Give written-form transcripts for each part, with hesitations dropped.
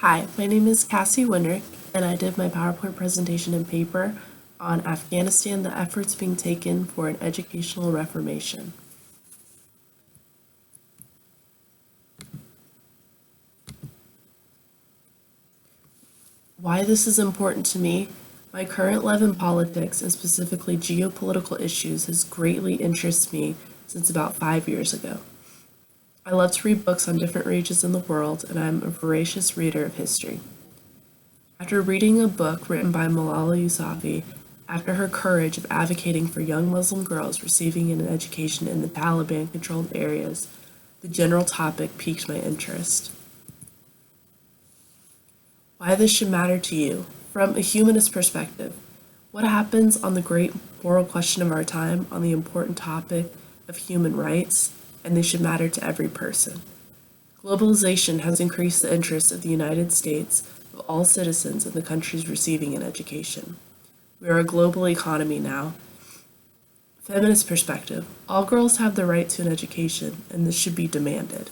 Hi, my name is Cassie Winrick, and I did my PowerPoint presentation and paper on Afghanistan, the efforts being taken for an educational reformation. Why this is important to me, my current love in politics and specifically geopolitical issues has greatly interested me since about 5 years ago. I love to read books on different regions in the world, and I'm a voracious reader of history. After reading a book written by Malala Yousafzai, after her courage of advocating for young Muslim girls receiving an education in the Taliban-controlled areas, the general topic piqued my interest. Why this should matter to you, from a humanist perspective, what happens on the great moral question of our time on the important topic of human rights, and they should matter to every person. Globalization has increased the interest of the United States of all citizens in the countries receiving an education. We are a global economy now. Feminist perspective, all girls have the right to an education, and this should be demanded.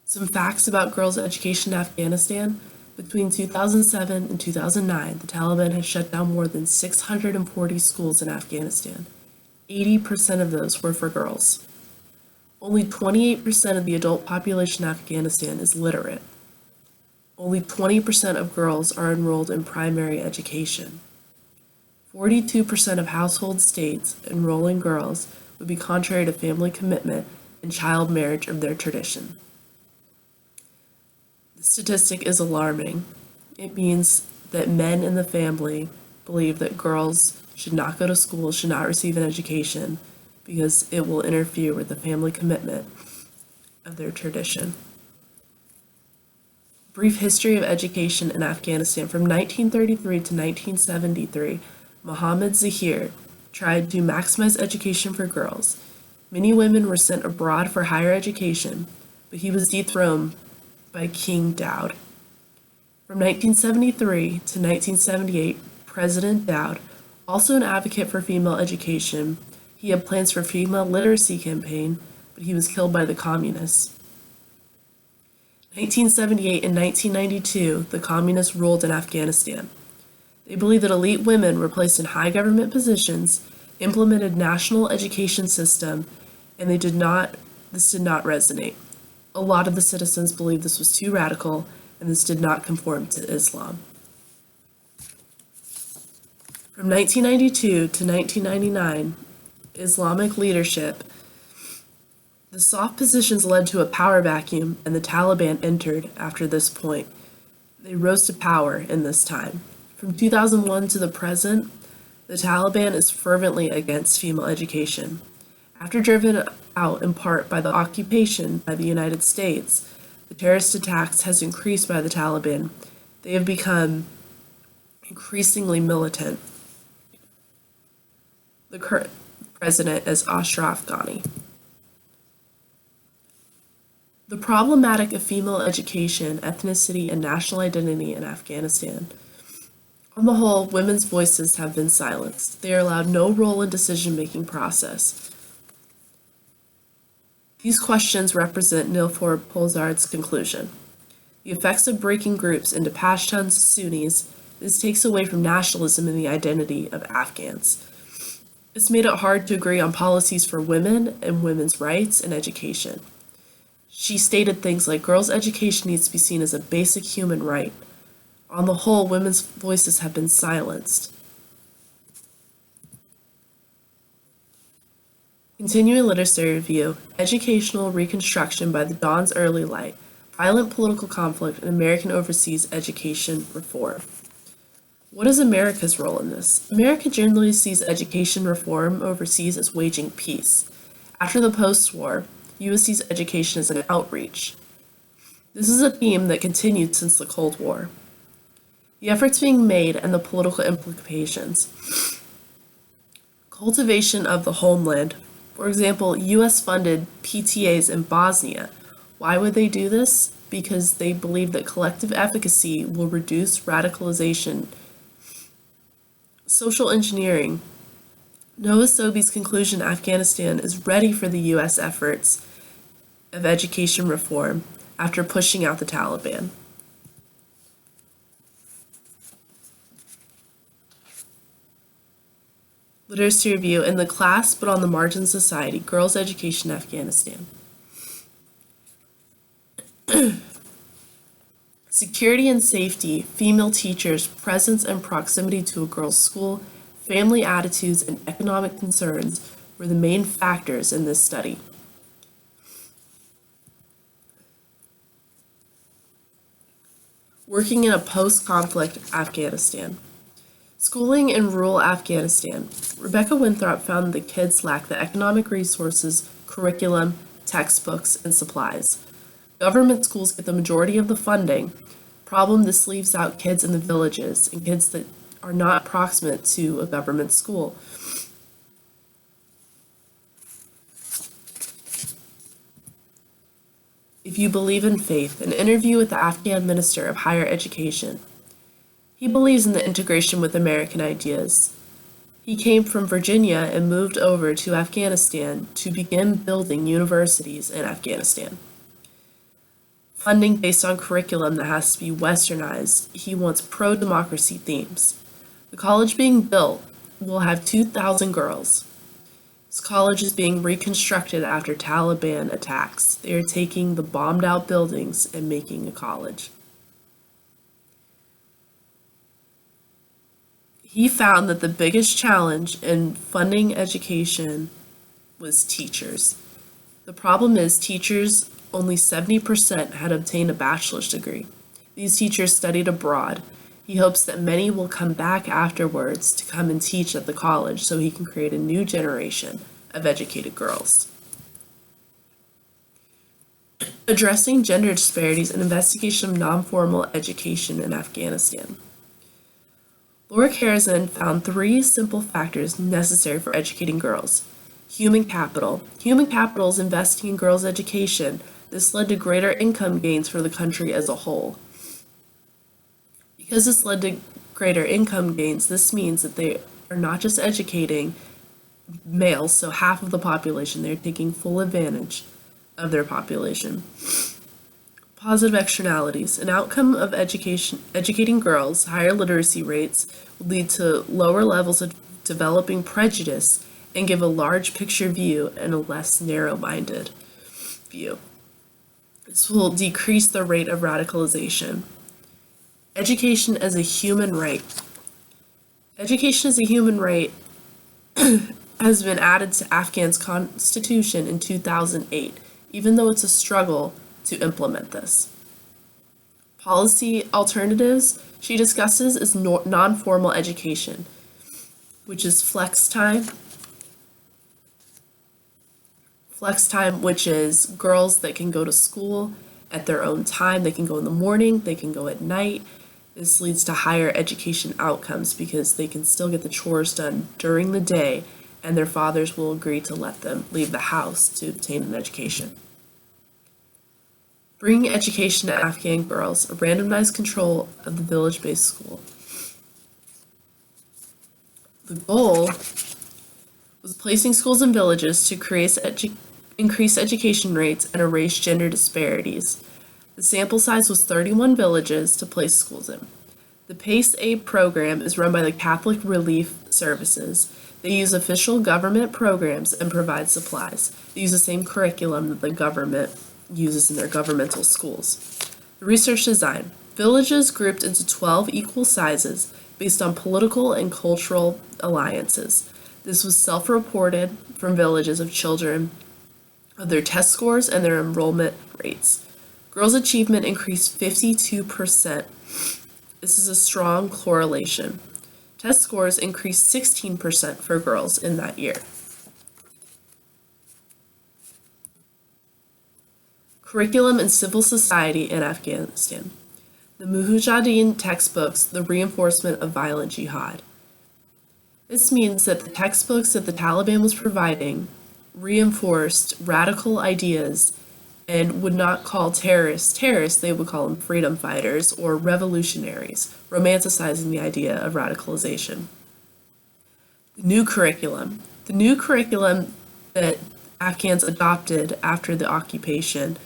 Some facts about girls' education in Afghanistan. Between 2007 and 2009, the Taliban had shut down more than 640 schools in Afghanistan. 80% of those were for girls. Only 28% of the adult population in Afghanistan is literate. Only 20% of girls are enrolled in primary education. 42% of household states enrolling girls would be contrary to family commitment and child marriage of their tradition. The statistic is alarming. It means that men in the family believe that girls should not go to school, should not receive an education, because it will interfere with the family commitment of their tradition. Brief history of education in Afghanistan. From 1933 to 1973, Muhammad Zahir tried to maximize education for girls. Many women were sent abroad for higher education, but he was dethroned by King Daud. From 1973 to 1978, President Daud, also an advocate for female education, he had plans for female literacy campaign, but he was killed by the communists. 1978 and 1992, the communists ruled in Afghanistan. They believed that elite women were placed in high government positions, implemented national education system, and this did not resonate. A lot of the citizens believed this was too radical, and this did not conform to Islam. From 1992 to 1999, Islamic leadership, the soft positions led to a power vacuum, and the Taliban entered after this point. They rose to power in this time. From 2001 to the present, the Taliban is fervently against female education. After driven out in part by the occupation by the United States, the terrorist attacks has increased by the Taliban. They have become increasingly militant. The current president is Ashraf Ghani. The problematic of female education, ethnicity, and national identity in Afghanistan. On the whole, women's voices have been silenced. They are allowed no role in decision-making process. These questions represent Nilfor Polzard's conclusion. The effects of breaking groups into Pashtuns, Sunnis, this takes away from nationalism and the identity of Afghans. It's made it hard to agree on policies for women and women's rights and education. She stated things like girls' education needs to be seen as a basic human right. On the whole, women's voices have been silenced. Continuing literacy review, Educational Reconstruction by the Dawn's Early Light, Violent Political Conflict, and American Overseas Education Reform. What is America's role in this? America generally sees education reform overseas as waging peace. After the post-war, U.S. sees education as an outreach. This is a theme that continued since the Cold War. The efforts being made and the political implications. Cultivation of the homeland. For example, U.S. funded PTAs in Bosnia. Why would they do this? Because they believe that collective efficacy will reduce radicalization. Social engineering. Noah Sobey's conclusion Afghanistan is ready for the U.S. efforts of education reform. after pushing out the Taliban. Literacy review: in the class but on the margins of society, girls' education in Afghanistan. Security and safety, female teachers, presence and proximity to a girls' school, family attitudes, and economic concerns were the main factors in this study. Working in a post-conflict Afghanistan. Schooling in rural Afghanistan. Rebecca Winthrop found that kids lack the economic resources, curriculum, textbooks, and supplies. Government schools get the majority of the funding. Problem: this leaves out kids in the villages and kids that are not proximate to a government school. If you believe in faith, an interview with the Afghan Minister of Higher Education. He believes in the integration with American ideas. He came from Virginia and moved over to Afghanistan to begin building universities in Afghanistan. Funding based on curriculum that has to be westernized. He wants pro-democracy themes. The college being built will have 2,000 girls. This college is being reconstructed after Taliban attacks. They are taking the bombed out buildings and making a college. He found that the biggest challenge in funding education was teachers. The problem is teachers, only 70% had obtained a bachelor's degree. These teachers studied abroad. He hopes that many will come back afterwards to come and teach at the college so he can create a new generation of educated girls. Addressing gender disparities and investigation of non-formal education in Afghanistan. Laura Karazin found 3 simple factors necessary for educating girls. Human capital. Human capital is investing in girls' education. This led to greater income gains for the country as a whole. Because this led to greater income gains, this means that they are not just educating males, so half of the population, they're taking full advantage of their population. Positive externalities. An outcome of educating girls, higher literacy rates, would lead to lower levels of developing prejudice and give a large picture view and a less narrow-minded view. This will decrease the rate of radicalization. Education as a human right. Education as a human right has been added to Afghan's constitution in 2008, even though it's a struggle to implement this. Policy alternatives she discusses is non-formal education, which is flex time. Flex time, which is girls that can go to school at their own time. They can go in the morning, they can go at night. This leads to higher education outcomes because they can still get the chores done during the day, and their fathers will agree to let them leave the house to obtain an education. Bringing education to Afghan girls, a randomized control of the village-based school. The goal was placing schools in villages to increase education rates and erase gender disparities. The sample size was 31 villages to place schools in. The PACE Aid program is run by the Catholic Relief Services. They use official government programs and provide supplies. They use the same curriculum that the government uses in their governmental schools. The research design. Villages grouped into 12 equal sizes based on political and cultural alliances. This was self-reported from villages of children of their test scores and their enrollment rates. Girls' achievement increased 52%. This is a strong correlation. Test scores increased 16% for girls in that year. Curriculum and civil society in Afghanistan. The Mujahideen textbooks, the reinforcement of violent jihad. This means that the textbooks that the Taliban was providing reinforced radical ideas and would not call terrorists, they would call them freedom fighters or revolutionaries, romanticizing the idea of radicalization. The new curriculum. The new curriculum that Afghans adopted after the occupation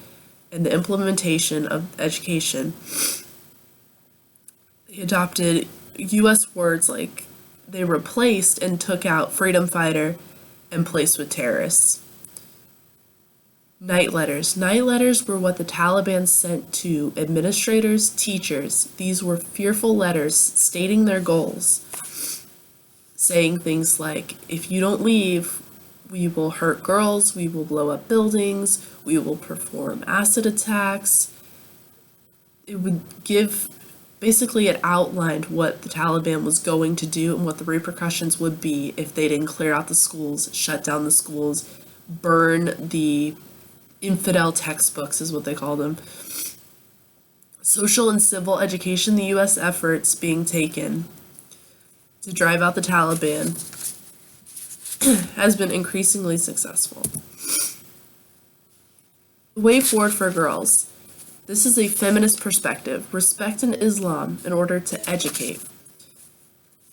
and the implementation of education. They adopted U.S. words like they replaced and took out freedom fighter and placed with terrorists. Night letters. Night letters were what the Taliban sent to administrators, teachers. These were fearful letters stating their goals, saying things like, if you don't leave, we will hurt girls, we will blow up buildings, we will perform acid attacks. It would give, basically it outlined what the Taliban was going to do and what the repercussions would be if they didn't clear out the schools, shut down the schools, burn the infidel textbooks is what they call them. Social and civil education, the U.S. efforts being taken to drive out the Taliban has been increasingly successful. The way forward for girls. This is a feminist perspective. Respect in Islam in order to educate.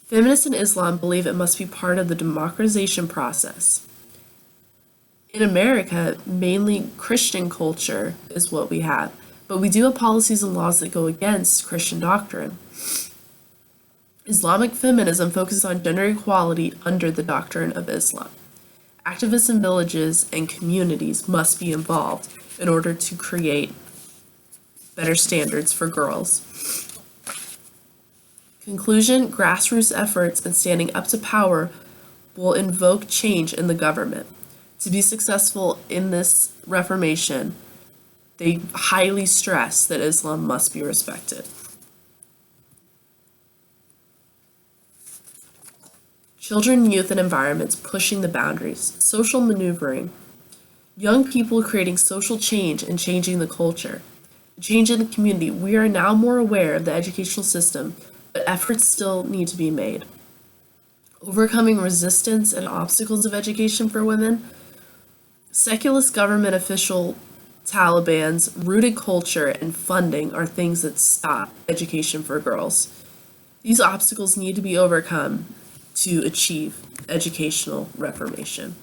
Feminists in Islam believe it must be part of the democratization process. In America, mainly Christian culture is what we have, but we do have policies and laws that go against Christian doctrine. Islamic feminism focuses on gender equality under the doctrine of Islam. Activists in villages and communities must be involved in order to create better standards for girls. Conclusion, grassroots efforts and standing up to power will invoke change in the government. To be successful in this reformation, they highly stress that Islam must be respected. Children, youth, and environments pushing the boundaries. Social maneuvering. Young people creating social change and changing the culture. Change in the community. We are now more aware of the educational system, but efforts still need to be made. Overcoming resistance and obstacles of education for women. Secularist government official Taliban's rooted culture and funding are things that stop education for girls. These obstacles need to be overcome to achieve educational reformation.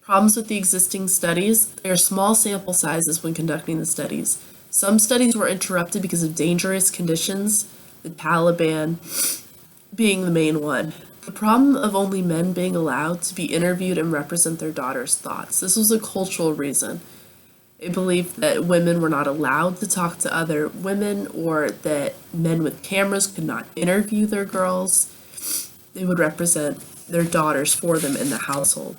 Problems with the existing studies. There are small sample sizes when conducting the studies. Some studies were interrupted because of dangerous conditions, the Taliban being the main one. The problem of only men being allowed to be interviewed and represent their daughters' thoughts. This was a cultural reason. They believed that women were not allowed to talk to other women, or that men with cameras could not interview their girls. They would represent their daughters for them in the household.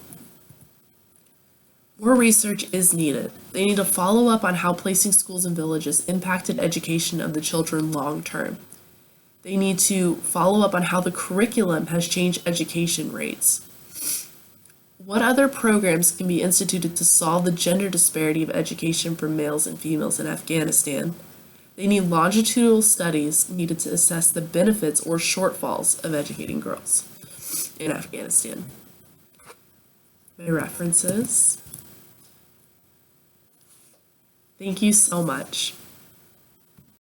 More research is needed. They need to follow up on how placing schools in villages impacted education of the children long term. They need to follow up on how the curriculum has changed education rates. What other programs can be instituted to solve the gender disparity of education for males and females in Afghanistan? They need longitudinal studies needed to assess the benefits or shortfalls of educating girls in Afghanistan. My references. Thank you so much.